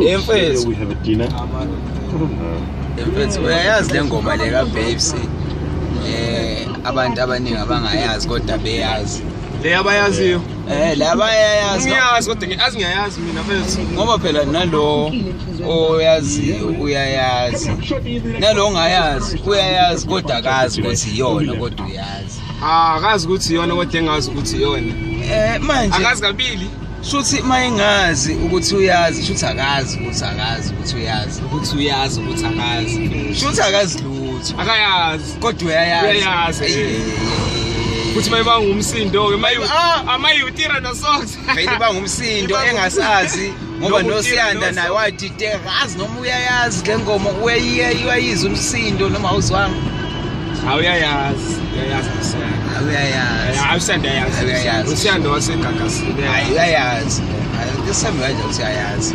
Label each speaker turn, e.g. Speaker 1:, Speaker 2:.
Speaker 1: Emfethu. Emfethu uyayazi le ngoma le ka Babes. Abantu abaningi abangayazi kodwa beyazi.
Speaker 2: Le abayaziyo.
Speaker 1: La bayayazi.
Speaker 2: Ngiyazi kodwa azingiyazi mina mfethu.
Speaker 1: Ngoba phela nalo oyaziyo uyayazi. Nalo ongayazi uyayazi kodwa akazi ukuthi iyona kodwa uyazi.
Speaker 2: Akazi ukuthi iyona kodwa engazi ukuthi iyona.
Speaker 1: Manje
Speaker 2: akazi kabili.
Speaker 1: Shuthi mayingazi ukuthi uyazi, shuthi akazi ukuthi uyazi,
Speaker 2: ukuthi uyazi ukuthi akazi.
Speaker 1: Shuthi akazi lutho.
Speaker 2: Akayazi
Speaker 1: Kodwa uyayazi.
Speaker 2: Kuthi mayiba ngumsindo ke amayutira no socks.
Speaker 1: Vele bangumsindo engasazi ngoba noSiyanda naye wathi akazi noma uyayazi le ngoma uyayiza umsindo noma awuzwanga.
Speaker 2: Uyayazi
Speaker 1: uyayazi
Speaker 2: uSiyanda wasegagasile.
Speaker 1: Uyayazi. Akusemanje ukuthi uyayazi.